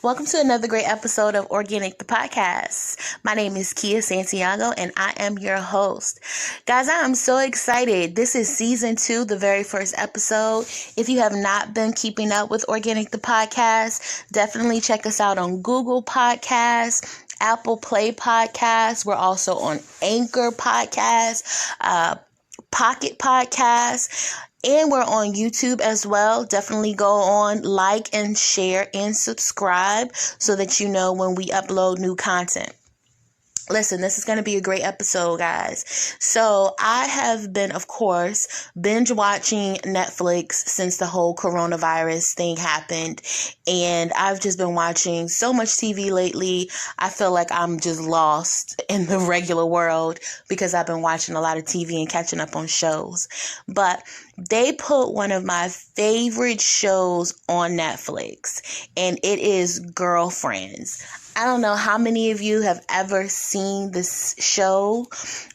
Welcome to another great episode of Organic the Podcast. My name is Kia Santiago and I am your host. Guys, I am so excited. This is season 2, the very first episode. If you have not been keeping up with Organic the Podcast, definitely check us out on Google Podcasts, Apple Play Podcasts. We're also on Anchor Podcasts, Pocket Podcasts. And we're on YouTube as well. Definitely go on, like and share and subscribe so that you know when we upload new content. Listen, this is going to be a great episode, guys. So I have been, of course, binge watching Netflix since the whole coronavirus thing happened. And I've just been watching so much TV lately. I feel like I'm just lost in the regular world because I've been watching a lot of TV and catching up on shows. But they put one of my favorite shows on Netflix, and it is Girlfriends. I don't know how many of you have ever seen this show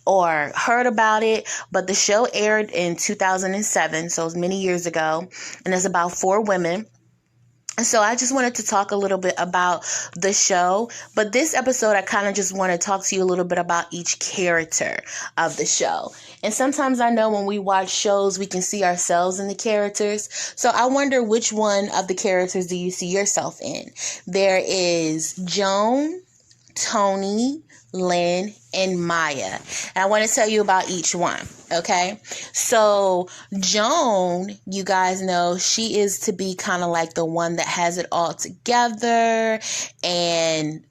or heard about it, but the show aired in 2007, so it was many years ago, and it's about 4 women. So I just wanted to talk a little bit about the show, but this episode I kind of just want to talk to you a little bit about each character of the show. And sometimes I know when we watch shows, we can see ourselves in the characters. So I wonder which one of the characters do you see yourself in? There is Joan, Tony, Lynn, and Maya. And I want to tell you about each one, okay? So Joan, you guys know, she is to be kind of like the one that has it all together, and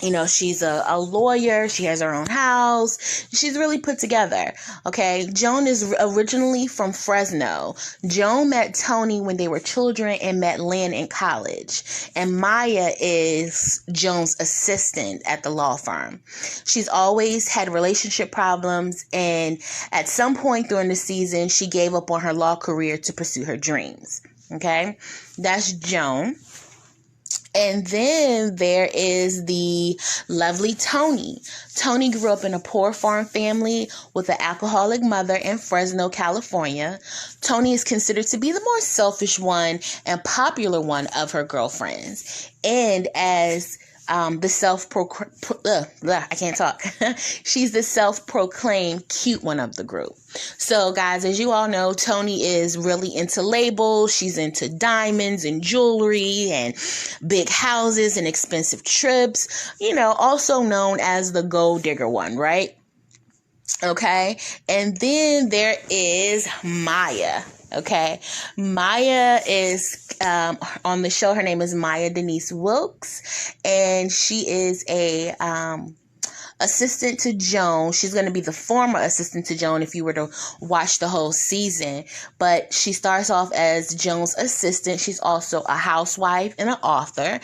you know, she's a lawyer. She has her own house. She's really put together. Okay. Joan is originally from Fresno. Joan met Tony when they were children and met Lynn in college. And Maya is Joan's assistant at the law firm. She's always had relationship problems. And at some point during the season, she gave up on her law career to pursue her dreams. Okay. That's Joan. And then there is the lovely Tony. Tony grew up in a poor farm family with an alcoholic mother in Fresno, California. Tony is considered to be the more selfish one and popular one of her girlfriends. And as she's the self-proclaimed cute one of the group. So guys, as you all know, Tony is really into labels. She's into diamonds and jewelry and big houses and expensive trips, you know, also known as the gold digger one, right? Okay. And then there is Maya. Okay. Maya is on the show. Her name is Maya Denise Wilkes, and she is a assistant to Joan. She's going to be the former assistant to Joan if you were to watch the whole season. But she starts off as Joan's assistant. She's also a housewife and an author.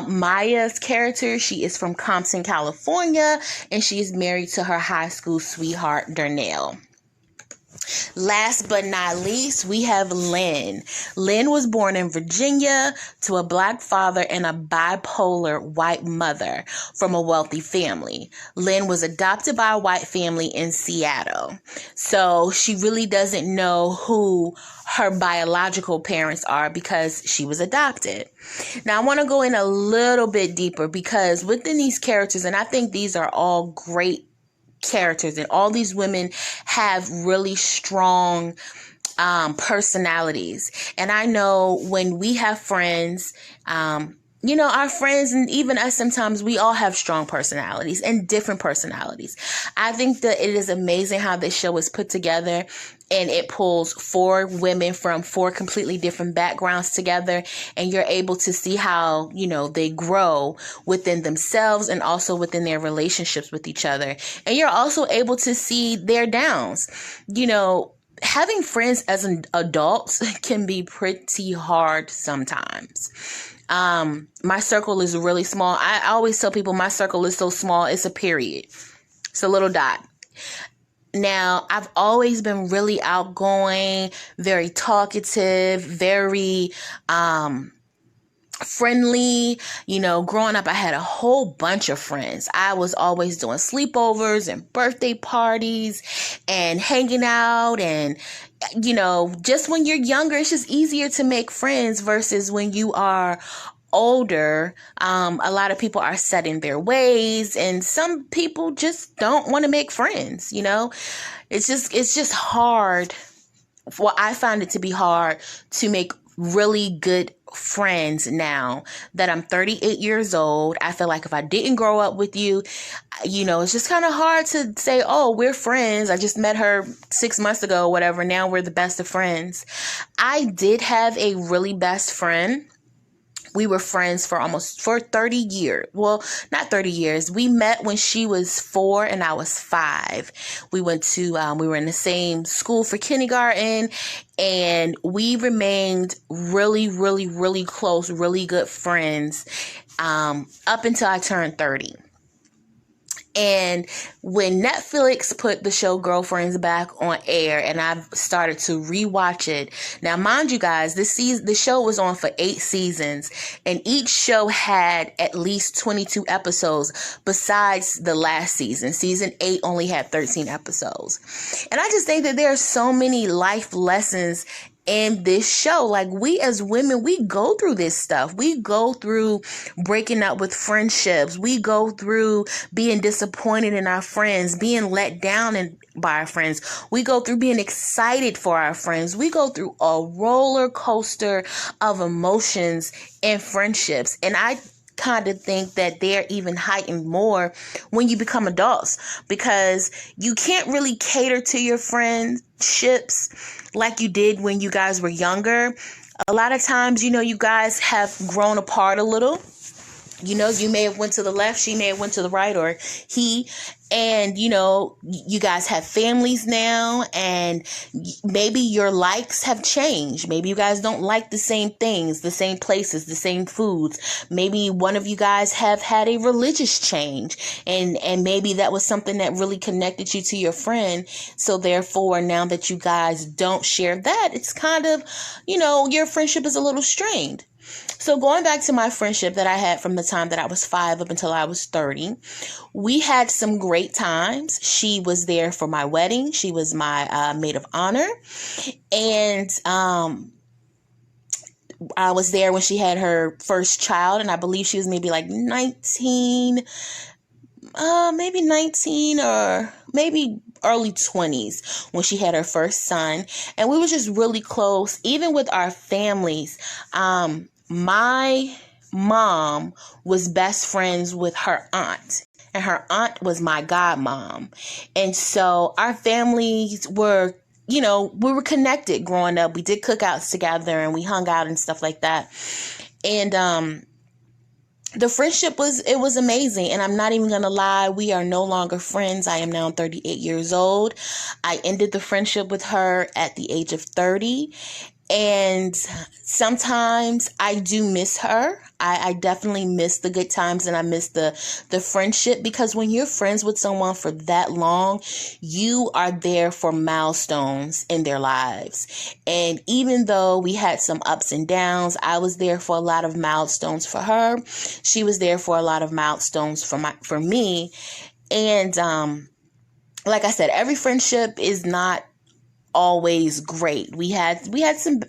Maya's character, she is from Compton, California, and she is married to her high school sweetheart, Darnell. Last but not least, we have Lynn. Lynn was born in Virginia to a black father and a bipolar white mother from a wealthy family. Lynn was adopted by a white family in Seattle. So she really doesn't know who her biological parents are because she was adopted. Now, I want to go in a little bit deeper because within these characters, and I think these are all great characters, and all these women have really strong personalities. And I know when we have friends, you know, our friends and even us, sometimes we all have strong personalities and different personalities. I think that it is amazing how this show is put together, and it pulls 4 women from 4 completely different backgrounds together, and you're able to see how, you know, they grow within themselves and also within their relationships with each other. And you're also able to see their downs. You know, having friends as an adult can be pretty hard sometimes. My circle is really small. I always tell people my circle is so small, it's a period. It's a little dot. Now, I've always been really outgoing, very talkative, very friendly. You know, growing up, I had a whole bunch of friends. I was always doing sleepovers and birthday parties and hanging out. And, you know, just when you're younger, it's just easier to make friends versus when you are older, a lot of people are set in their ways, and some people just don't want to make friends. It's just hard. Well, I find it to be hard to make really good friends now that I'm 38 years old. I feel like if I didn't grow up with you, it's just kind of hard to say, oh, we're friends. I just met her 6 months ago, whatever. Now we're the best of friends. I did have a really best friend. We were friends for 30 years. Well, not 30 years. We met when she was 4 and I was 5. We were in the same school for kindergarten, and we remained really, really, really close, really good friends, up until I turned 30. And when Netflix put the show Girlfriends back on air, and I've started to rewatch it. Now, mind you guys, the show was on for 8 seasons, and each show had at least 22 episodes besides the last season. Season 8 only had 13 episodes. And I just think that there are so many life lessons in this show. Like, we as women, we go through this stuff. We go through breaking up with friendships. We go through being disappointed in our friends, being let down by our friends. We go through being excited for our friends. We go through a roller coaster of emotions in friendships. And I kind of think that they're even heightened more when you become adults, because you can't really cater to your friendships like you did when you guys were younger. A lot of times, you guys have grown apart a little. You may have went to the left, she may have went to the right, or he, and, you guys have families now, and maybe your likes have changed. Maybe you guys don't like the same things, the same places, the same foods. Maybe one of you guys have had a religious change, and maybe that was something that really connected you to your friend. So therefore, now that you guys don't share that, it's kind of, your friendship is a little strained. So going back to my friendship that I had from the time that I was 5 up until I was 30, we had some great times. She was there for my wedding. She was my maid of honor. And I was there when she had her first child, and I believe she was maybe like 19, maybe 19 or maybe early 20s when she had her first son. And we were just really close, even with our families. My mom was best friends with her aunt, and her aunt was my godmom. And so our families were, we were connected growing up. We did cookouts together, and we hung out and stuff like that. And the friendship was amazing. And I'm not even going to lie, we are no longer friends. I am now 38 years old. I ended the friendship with her at the age of 30. And sometimes I do miss her. I definitely miss the good times, and I miss the friendship, because when you're friends with someone for that long, you are there for milestones in their lives. And even though we had some ups and downs, I was there for a lot of milestones for her. She was there for a lot of milestones for me. And like I said, every friendship is not always great. We had some,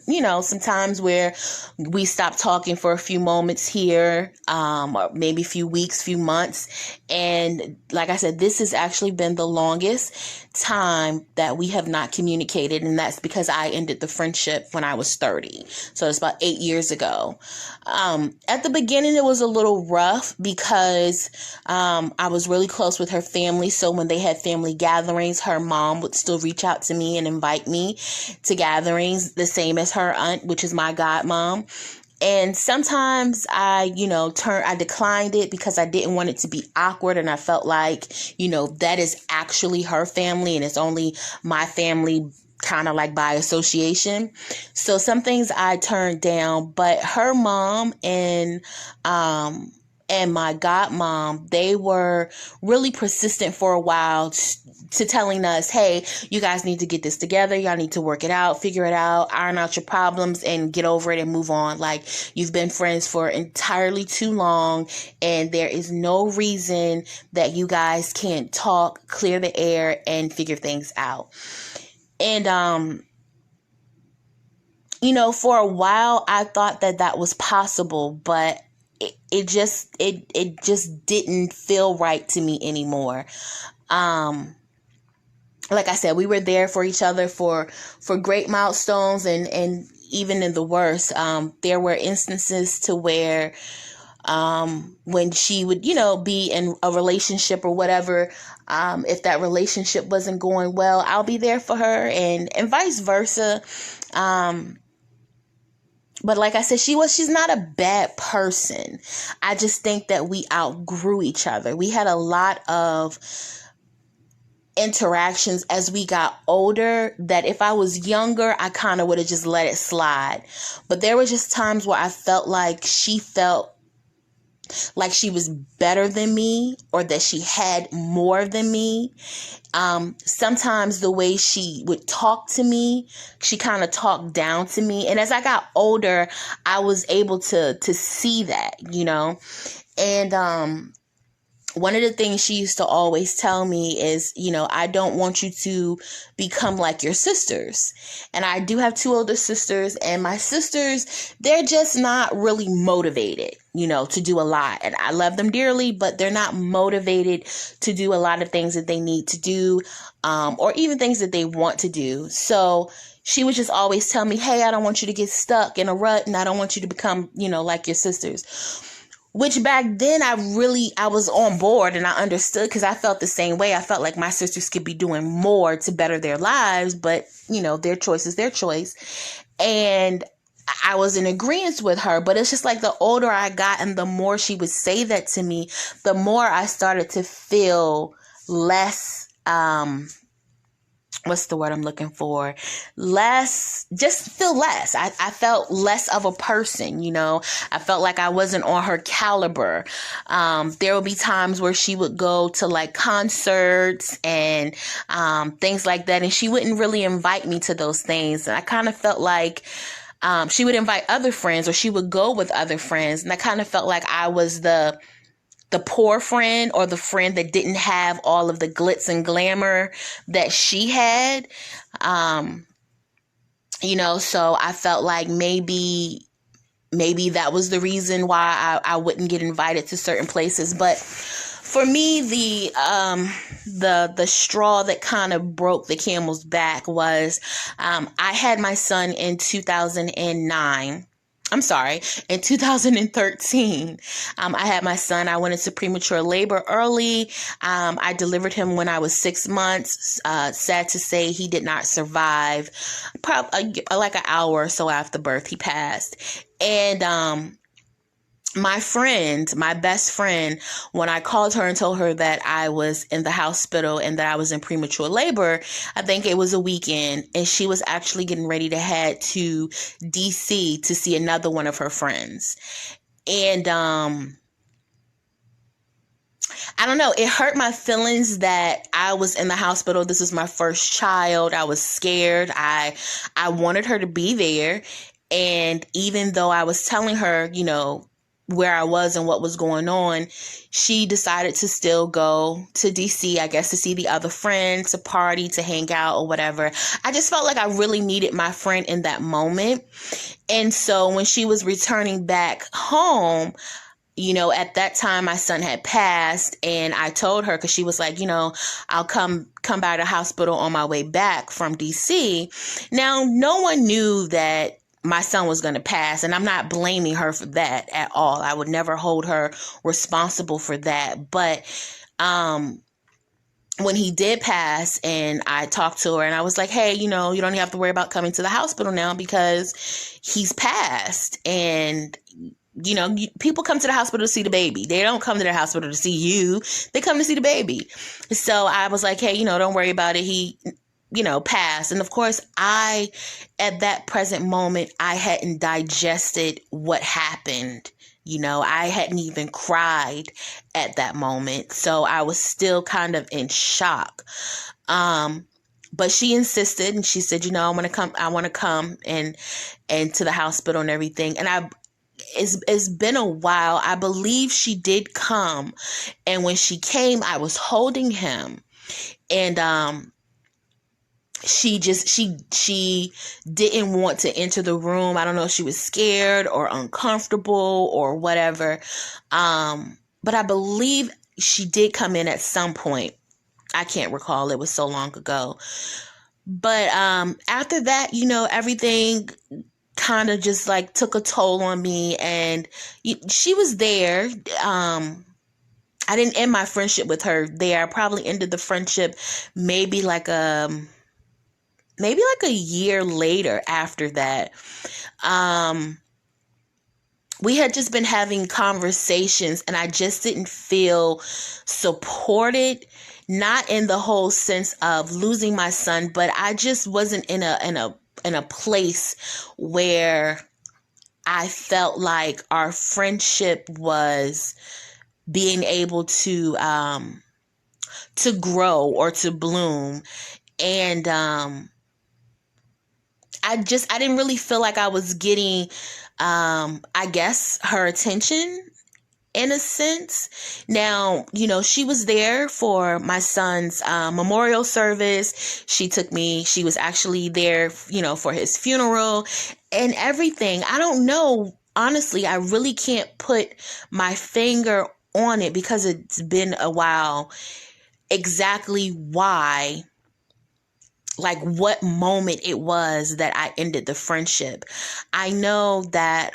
some times where we stopped talking for a few moments here, or maybe a few weeks, few months. And like I said, this has actually been the longest time that we have not communicated. And that's because I ended the friendship when I was 30. So it's about 8 years ago. At the beginning, it was a little rough because I was really close with her family. So when they had family gatherings, her mom would still reach out to me and invite me to gatherings, the same as her aunt, which is my godmom. And sometimes I declined it because I didn't want it to be awkward. And I felt like, that is actually her family and it's only my family, kind of like by association. So some things I turned down, but her mom and my godmom, they were really persistent for a while to telling us, hey, you guys need to get this together. Y'all need to work it out, figure it out, iron out your problems and get over it and move on. Like, you've been friends for entirely too long, and there is no reason that you guys can't talk, clear the air, and figure things out. And, for a while, I thought that was possible, but it just didn't feel right to me anymore. Like I said, we were there for each other for great milestones, and even in the worst, there were instances to where when she would, be in a relationship or whatever, if that relationship wasn't going well, I'll be there for her, and vice versa. But like I said, she's not a bad person. I just think that we outgrew each other. We had a lot of interactions as we got older that if I was younger, I kind of would have just let it slide. But there were just times where I felt like she felt like she was better than me, or that she had more than me. Sometimes the way she would talk to me, she kind of talked down to me. And as I got older, I was able to see that, and one of the things she used to always tell me is, I don't want you to become like your sisters. And I do have 2 older sisters, and my sisters, they're just not really motivated, to do a lot. And I love them dearly, but they're not motivated to do a lot of things that they need to do, or even things that they want to do. So she would just always tell me, hey, I don't want you to get stuck in a rut, and I don't want you to become, like your sisters. Which back then I was on board, and I understood, because I felt the same way. I felt like my sisters could be doing more to better their lives, but their choice is their choice. And I was in agreement with her, but it's just like the older I got and the more she would say that to me, the more I started to feel less, what's the word I'm looking for? Just feel less. I felt less of a person, I felt like I wasn't on her caliber. There would be times where she would go to like concerts and things like that, and she wouldn't really invite me to those things. And I kind of felt like she would invite other friends, or she would go with other friends. And I kind of felt like I was the poor friend, or the friend that didn't have all of the glitz and glamour that she had. So I felt like maybe that was the reason why I wouldn't get invited to certain places. But for me, the straw that kind of broke the camel's back was, I had my son in 2009. I'm sorry, in 2013, I had my son. I went into premature labor early. I delivered him when I was 6 months. Sad to say, he did not survive. Probably like an hour or so after birth, he passed. And my best friend, when I called her and told her that I was in the hospital and that I was in premature labor, I think it was a weekend, and she was actually getting ready to head to DC to see another one of her friends. And I don't know, it hurt my feelings that I was in the hospital. This was my first child. I was scared. I wanted her to be there. And even though I was telling her, where I was and what was going on, she decided to still go to DC, I guess, to see the other friends, to party, to hang out or whatever. I just felt like I really needed my friend in that moment. And so when she was returning back home, at that time my son had passed, and I told her, because she was like, I'll come by the hospital on my way back from DC. Now, no one knew that my son was going to pass, and I'm not blaming her for that at all. I would never hold her responsible for that. But when he did pass, and I talked to her, and I was like, hey, you don't even have to worry about coming to the hospital now, because he's passed. And people come to the hospital to see the baby. They don't come to the hospital to see you. They come to see the baby. So I was like, hey, don't worry about it. He passed. And of course, at that present moment, I hadn't digested what happened. I hadn't even cried at that moment. So I was still kind of in shock. But she insisted, and she said, I want to come and to the hospital and everything. And it's been a while. I believe she did come. And when she came, I was holding him. And she didn't want to enter the room. I don't know if she was scared or uncomfortable or whatever. But I believe she did come in at some point. I can't recall. It was so long ago. But after that, everything kind of just like took a toll on me, and she was there. I didn't end my friendship with her there. I probably ended the friendship maybe like a year later after that. We had just been having conversations, and I just didn't feel supported, not in the whole sense of losing my son, but I just wasn't in a place where I felt like our friendship was being able to grow or to bloom. And I didn't really feel like I was getting, I guess, her attention in a sense. Now, she was there for my son's memorial service. She was actually there, for his funeral and everything. I don't know. Honestly, I really can't put my finger on it because it's been a while exactly why, like what moment it was that I ended the friendship. I know that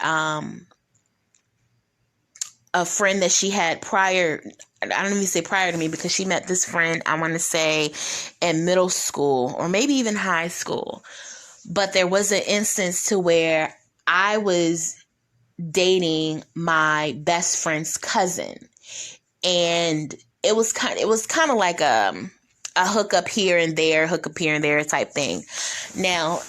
a friend that she had prior, I don't even say prior to me, because she met this friend, I want to say in middle school or maybe even high school. But there was an instance to where I was dating my best friend's cousin, and it was kind of like a hookup here and there type thing. Now,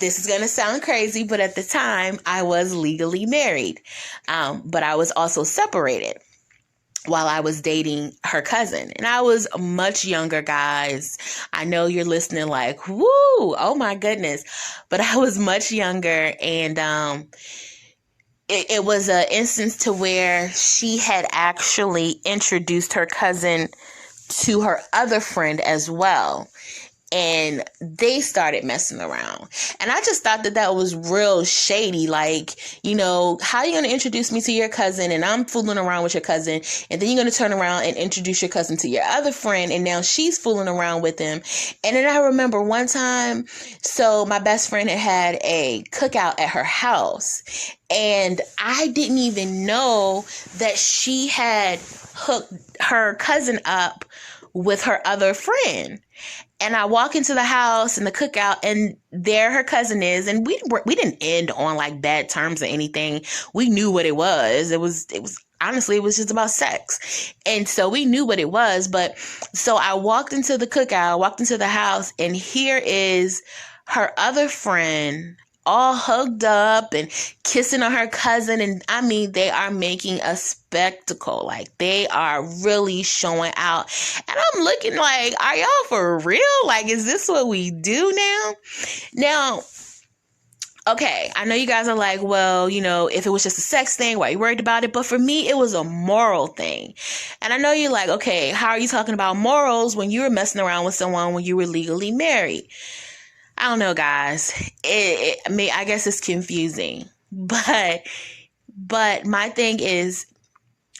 this is going to sound crazy, but at the time I was legally married, but I was also separated while I was dating her cousin. And I was much younger, guys. I know you're listening like, woo, oh my goodness. But I was much younger, and it was an instance to where she had actually introduced her cousin to her other friend as well. And they started messing around. And I just thought that was real shady. Like, how are you going to introduce me to your cousin and I'm fooling around with your cousin, and then you're going to turn around and introduce your cousin to your other friend, and now she's fooling around with him. And then I remember one time, so my best friend had a cookout at her house, and I didn't even know that she had hooked her cousin up with her other friend. And I walk into the house and the cookout, and there her cousin is. And we didn't end on like bad terms or anything. We knew what it was. It was honestly, it was just about sex. And so we knew what it was. But so I walked into the cookout, walked into the house, and here is her other friend all hugged up and kissing on her cousin. And I mean, they are making a spectacle. Like, they are really showing out. And I'm looking like, are y'all for real? Like, is this what we do now? Now, okay, I know you guys are like, well, if it was just a sex thing, why are you worried about it? But for me, it was a moral thing. And I know you're like, okay, how are you talking about morals when you were messing around with someone when you were legally married? I don't know, guys. I guess it's confusing. But my thing is,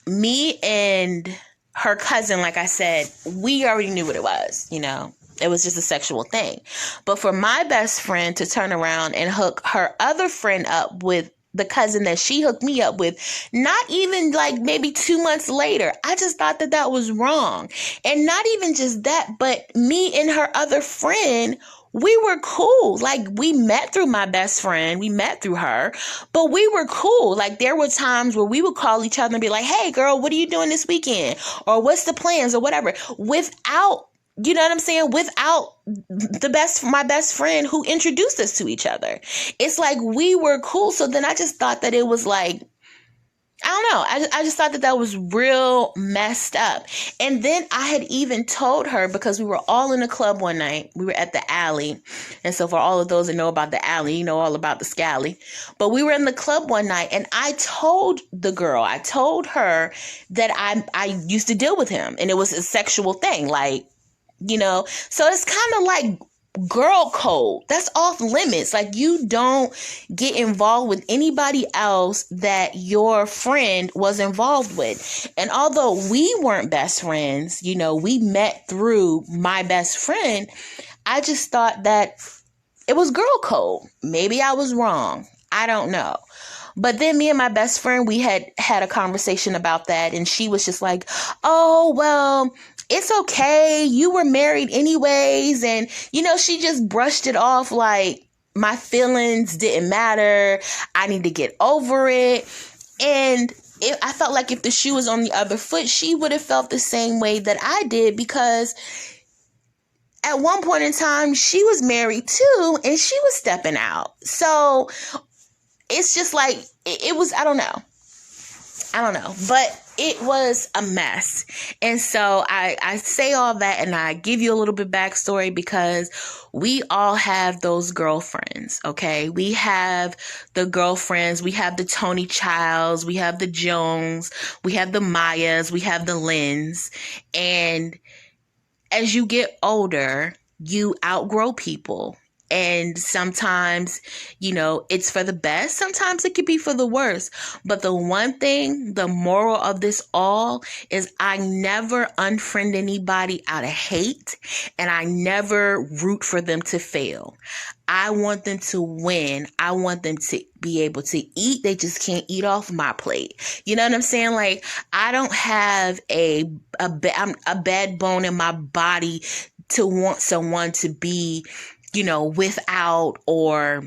me and her cousin, like I said, we already knew what it was, It was just a sexual thing. But for my best friend to turn around and hook her other friend up with the cousin that she hooked me up with, not even like maybe 2 months later, I just thought that was wrong. And not even just that, but me and her other friend, we were cool. Like, we met through my best friend. We met through her, but we were cool. Like, there were times where we would call each other and be like, hey girl, what are you doing this weekend? Or what's the plans or whatever, without, you know what I'm saying? Without my best friend who introduced us to each other. It's like we were cool. So then I just thought that it was like, I don't know. I just thought that was real messed up. And then I had even told her, because we were all in a club one night. We were at the Alley. And so for all of those that know about the Alley, you know all about the Scally. But we were in the club one night, and I told her that I used to deal with him, and it was a sexual thing. Like, so it's kind of like girl code. That's off limits. Like, you don't get involved with anybody else that your friend was involved with. And although we weren't best friends, we met through my best friend, I just thought that it was girl code. Maybe I was wrong. I don't know. But then me and my best friend, we had a conversation about that. And she was just like, oh, well, it's okay. You were married anyways. And, she just brushed it off like my feelings didn't matter. I need to get over it. And I felt like if the shoe was on the other foot, she would have felt the same way that I did, because at one point in time, she was married too, and she was stepping out. So it's just like, it was, I don't know, but it was a mess. And so I say all that, and I give you a little bit backstory, because we all have those girlfriends, okay? We have the girlfriends, we have the Tony Childs, we have the Jones, we have the Mayas, we have the Lyns, and as you get older, you outgrow people. And sometimes, it's for the best. Sometimes it could be for the worst. But the one thing, the moral of this all is, I never unfriend anybody out of hate, and I never root for them to fail. I want them to win. I want them to be able to eat. They just can't eat off my plate. You know what I'm saying? Like, I don't have a bad bone in my body to want someone to be, without or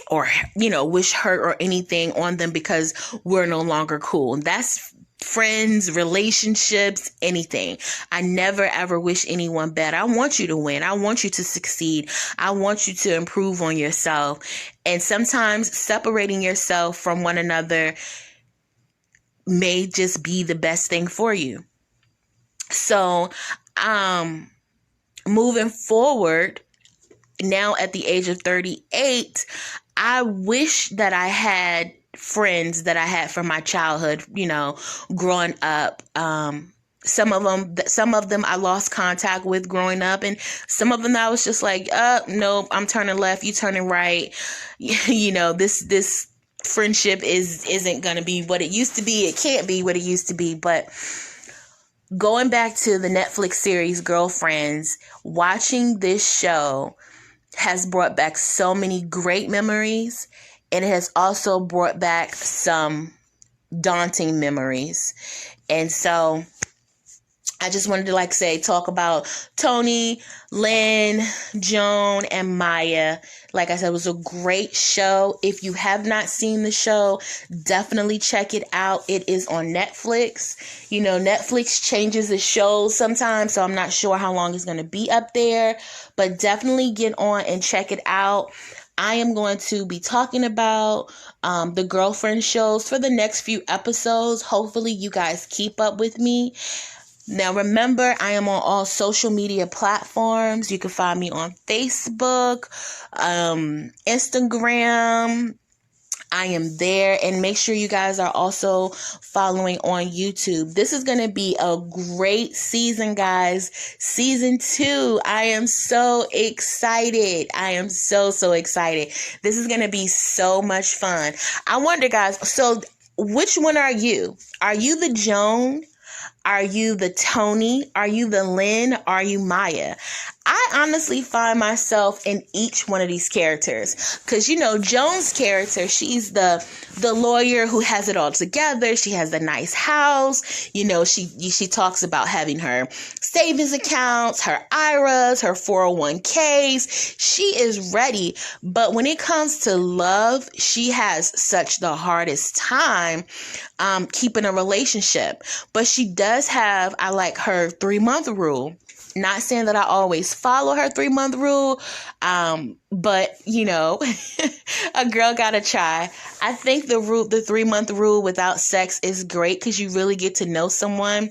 wish hurt or anything on them because we're no longer cool. And that's friends, relationships, anything. I never ever wish anyone bad. I want you to win. I want you to succeed. I want you to improve on yourself. And sometimes separating yourself from one another may just be the best thing for you. So, moving forward, now at the age of 38, I wish that I had friends that I had from my childhood, growing up. Some of them I lost contact with growing up, and some of them I was just like, nope, I'm turning left, you turning right. This friendship isn't going to be what it used to be. It can't be what it used to be. But going back to the Netflix series Girlfriends, watching this show has brought back so many great memories, and it has also brought back some daunting memories. And so I just wanted to talk about Tony, Lynn, Joan, and Maya. Like I said, it was a great show. If you have not seen the show, definitely check it out. It is on Netflix. Netflix changes the shows sometimes, so I'm not sure how long it's going to be up there, but definitely get on and check it out. I am going to be talking about the girlfriend shows for the next few episodes. Hopefully you guys keep up with me. Now, remember, I am on all social media platforms. You can find me on Facebook, Instagram. I am there. And make sure you guys are also following on YouTube. This is going to be a great season, guys. Season 2. I am so excited. I am so excited. This is going to be so much fun. I wonder, guys, so which one are you? Are you the Joan? Are you the Tony? Are you the Lynn? Are you Maya? I honestly find myself in each one of these characters. Because, Joan's character, she's the lawyer who has it all together. She has a nice house. She talks about having her savings accounts, her IRAs, her 401ks. She is ready. But when it comes to love, she has such the hardest time keeping a relationship. But she does have, I like her 3-month rule. Not saying that I always follow her 3-month rule, but a girl gotta try. I think the 3-month rule without sex is great because you really get to know someone.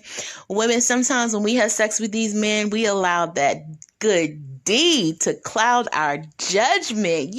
Women, sometimes when we have sex with these men, we allow that good D to cloud our judgment.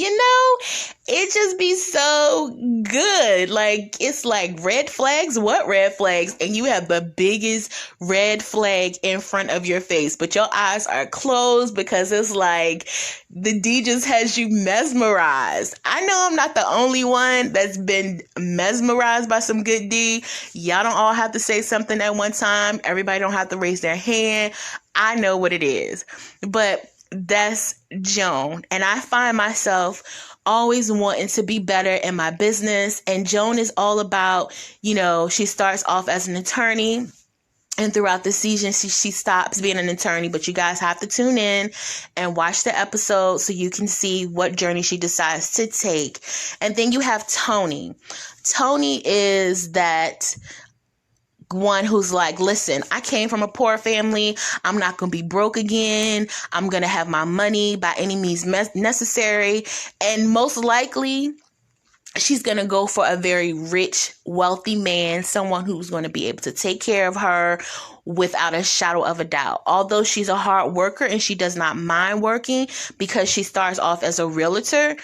It just be so good. Like, it's like red flags. What red flags? And you have the biggest red flag in front of your face, but your eyes are closed because it's like the D just has you mesmerized. I know I'm not the only one that's been mesmerized by some good D. Y'all don't all have to say something at one time. Everybody don't have to raise their hand. I know what it is, but that's Joan. And I find myself always wanting to be better in my business. And Joan is all about, she starts off as an attorney. And throughout the season, she stops being an attorney, but you guys have to tune in and watch the episode so you can see what journey she decides to take. And then you have Tony. Tony is that one who's like, listen, I came from a poor family. I'm not going to be broke again. I'm going to have my money by any means necessary. And most likely, she's going to go for a very rich, wealthy man, someone who's going to be able to take care of her without a shadow of a doubt. Although she's a hard worker and she does not mind working because she starts off as a realtor,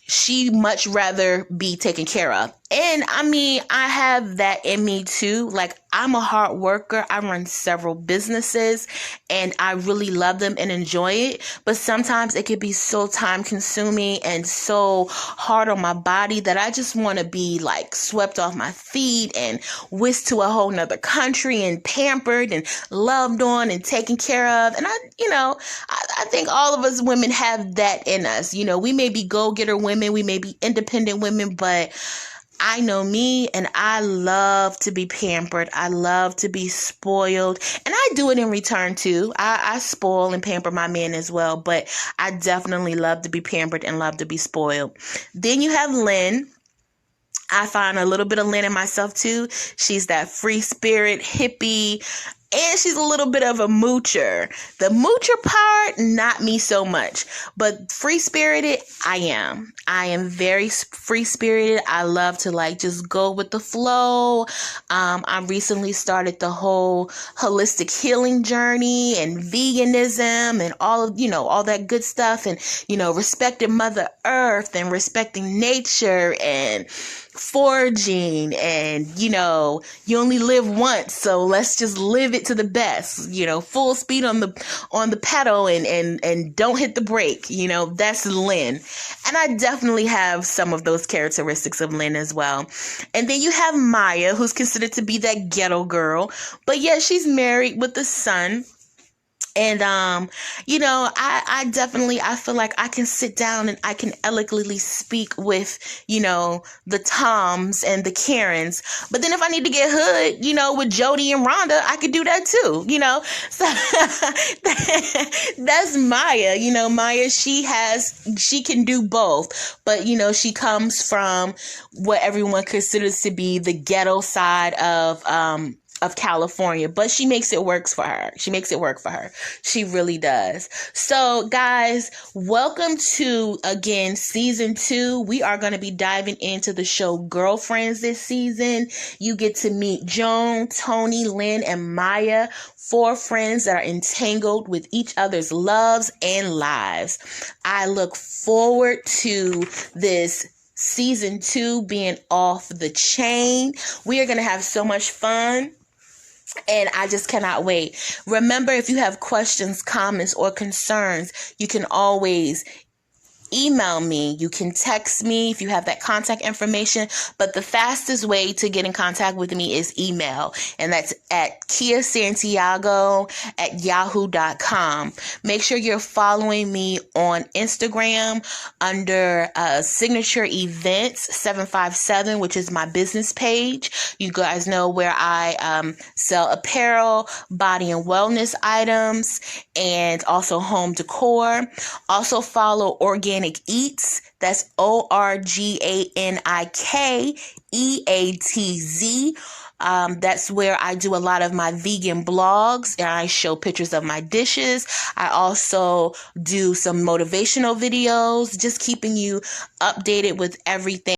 she much rather be taken care of. And I have that in me too. Like, I'm a hard worker. I run several businesses and I really love them and enjoy it. But sometimes it can be so time consuming and so hard on my body that I just want to be like swept off my feet and whisked to a whole nother country and pampered and loved on and taken care of. And I think all of us women have that in us. We may be go-getter women. We may be independent women, but I know me, and I love to be pampered. I love to be spoiled, and I do it in return too. I spoil and pamper my man as well, but I definitely love to be pampered and love to be spoiled. Then you have Lynn. I find a little bit of Lynn in myself too. She's that free spirit, hippie, and she's a little bit of a moocher. The moocher part, not me so much. But free-spirited, I am. I am very free-spirited. I love to just go with the flow. I recently started the whole holistic healing journey and veganism and all that good stuff. And, respecting Mother Earth and respecting nature and foraging and, you only live once. So let's just live it to the best, full speed on the pedal and don't hit the brake. That's Lynn. And I definitely have some of those characteristics of Lynn as well. And then you have Maya, who's considered to be that ghetto girl, but yeah, she's married with a son. And, I feel like I can sit down and I can eloquently speak with, the Toms and the Karens. But then if I need to get hood, with Jody and Rhonda, I could do that too, So that's Maya. Maya, she can do both. But, she comes from what everyone considers to be the ghetto side of California, but she makes it work for her. She really does. So guys, welcome to, again, season 2. We are going to be diving into the show Girlfriends this season. You get to meet Joan, Tony, Lynn, and Maya, 4 friends that are entangled with each other's loves and lives. I look forward to this season 2 being off the chain. We are going to have so much fun. And I just cannot wait. Remember, if you have questions, comments, or concerns, you can always email me. You can text me if you have that contact information. But the fastest way to get in contact with me is email. And that's at kiasantiago@yahoo.com. Make sure you're following me on Instagram under Signature Events 757, which is my business page. You guys know where I sell apparel, body and wellness items, and also home decor. Also follow Organic Eats. That's ORGANIKEATZ. That's where I do a lot of my vegan blogs and I show pictures of my dishes. I also do some motivational videos, just keeping you updated with everything